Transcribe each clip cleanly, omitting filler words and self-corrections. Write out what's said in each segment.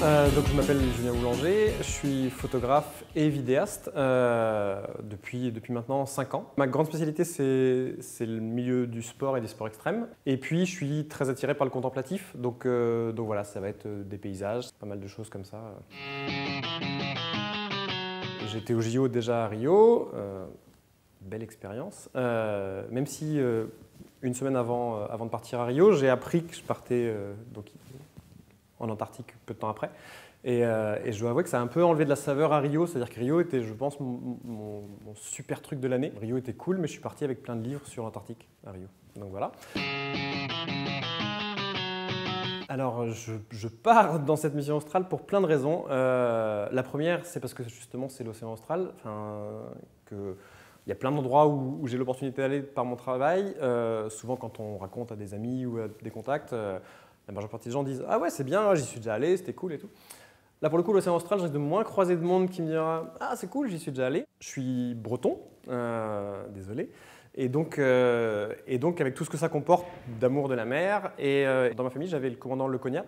Donc je m'appelle Julien Boulanger, je suis photographe et vidéaste depuis maintenant 5 ans. Ma grande spécialité c'est le milieu du sport et des sports extrêmes. Et puis je suis très attiré par le contemplatif, donc voilà, ça va être des paysages, pas mal de choses comme ça. J'étais au JO déjà à Rio, belle expérience, même si une semaine avant de partir à Rio, j'ai appris que je partais en Antarctique peu de temps après. Et je dois avouer que ça a un peu enlevé de la saveur à Rio, c'est-à-dire que Rio était, je pense, mon super truc de l'année. Rio était cool, mais je suis parti avec plein de livres sur l'Antarctique à Rio. Donc voilà. Alors, je pars dans cette mission australe pour plein de raisons. La première, c'est parce que justement, c'est l'océan austral. Il y a plein d'endroits où j'ai l'opportunité d'aller par mon travail. Souvent, quand on raconte à des amis ou à des contacts, la majeure partie des gens disent « Ah ouais, c'est bien, j'y suis déjà allé, c'était cool et tout ». Là, pour le coup, l'océan austral, je risque de moins croiser de monde qui me dira « Ah, c'est cool, j'y suis déjà allé ». Je suis breton, désolé. Et donc, avec tout ce que ça comporte d'amour de la mer. Et dans ma famille, j'avais le commandant Lecognat,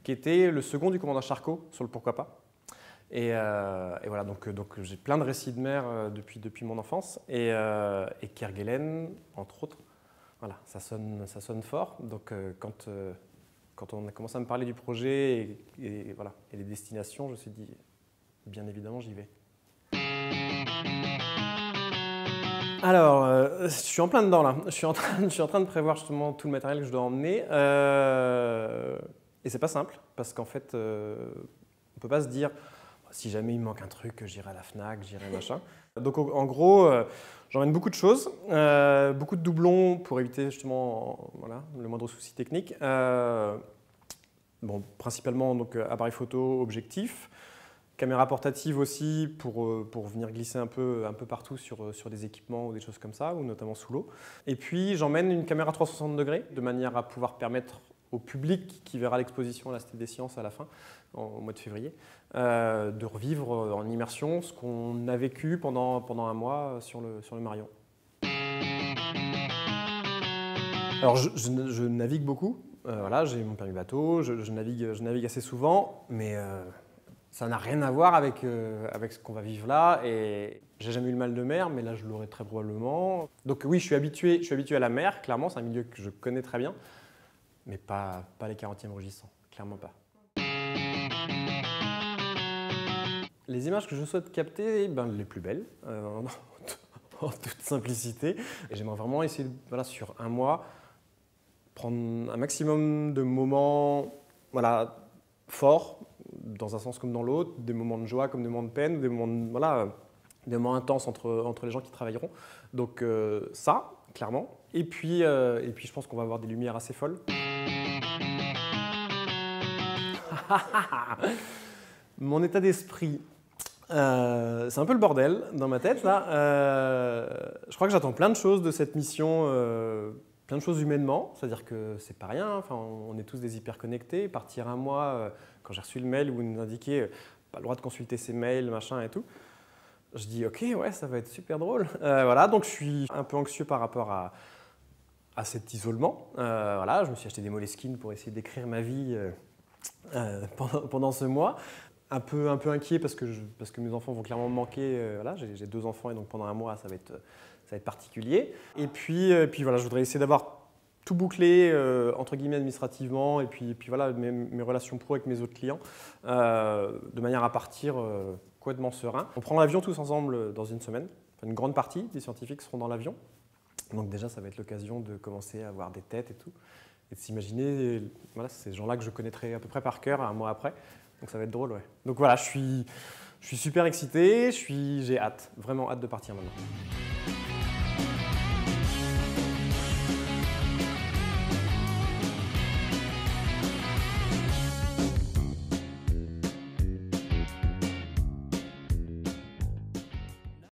qui était le second du commandant Charcot sur le Pourquoi pas. Et voilà, donc j'ai plein de récits de mer depuis mon enfance. Et Kerguelen, entre autres. Voilà, ça sonne fort. Donc quand on a commencé à me parler du projet et les destinations, je me suis dit, bien évidemment, j'y vais. Alors, je suis en plein dedans là. Je suis en train de prévoir justement tout le matériel que je dois emmener. Et c'est pas simple, parce qu'en fait, on peut pas se dire, si jamais il me manque un truc, j'irai à la Fnac, j'irai machin. Donc en gros, j'emmène beaucoup de choses, beaucoup de doublons pour éviter justement le moindre souci technique. Bon, principalement donc, appareil photo, objectif, caméra portative aussi pour venir glisser un peu partout sur des équipements ou des choses comme ça, ou notamment sous l'eau. Et puis j'emmène une caméra 360 degrés de manière à pouvoir permettre au public qui verra l'exposition à la Cité des Sciences à la fin, au mois de février, de revivre en immersion ce qu'on a vécu pendant un mois sur le Marion. Alors je navigue beaucoup, voilà, j'ai mon permis bateau, je navigue assez souvent, mais ça n'a rien à voir avec ce qu'on va vivre là. Et j'ai jamais eu le mal de mer, mais là je l'aurai très probablement. Donc oui, je suis habitué à la mer, clairement, c'est un milieu que je connais très bien, mais pas les 40e rugissants, clairement pas. Les images que je souhaite capter, les plus belles, en toute simplicité. Et j'aimerais vraiment essayer, sur un mois, prendre un maximum de moments forts, dans un sens comme dans l'autre, des moments de joie comme des moments de peine, des moments intenses entre les gens qui travailleront. Donc ça, clairement. Et puis je pense qu'on va avoir des lumières assez folles. Mon état d'esprit, c'est un peu le bordel dans ma tête là. Je crois que j'attends plein de choses de cette mission, plein de choses humainement, c'est-à-dire que c'est pas rien. Enfin, on est tous des hyper-connectés. Partir un mois, quand j'ai reçu le mail où ils nous indiquaient pas le droit de consulter ses mails, machin et tout, je dis ok, ouais, ça va être super drôle. Voilà, donc je suis un peu anxieux par rapport à cet isolement. Voilà, je me suis acheté des Moleskine pour essayer d'écrire ma vie pendant ce mois. Un peu inquiet parce que mes enfants vont clairement me manquer. Voilà, j'ai 2 enfants et donc pendant un mois, ça va être particulier. Et puis voilà, je voudrais essayer d'avoir tout bouclé entre guillemets administrativement et puis voilà, mes relations pro avec mes autres clients de manière à partir complètement serein. On prend l'avion tous ensemble dans une semaine. Enfin, une grande partie des scientifiques seront dans l'avion. Donc déjà, ça va être l'occasion de commencer à voir des têtes et tout. Et de s'imaginer, ces gens-là que je connaîtrai à peu près par cœur un mois après. Donc ça va être drôle, ouais. Donc voilà, je suis super excité, j'ai hâte, vraiment hâte de partir maintenant.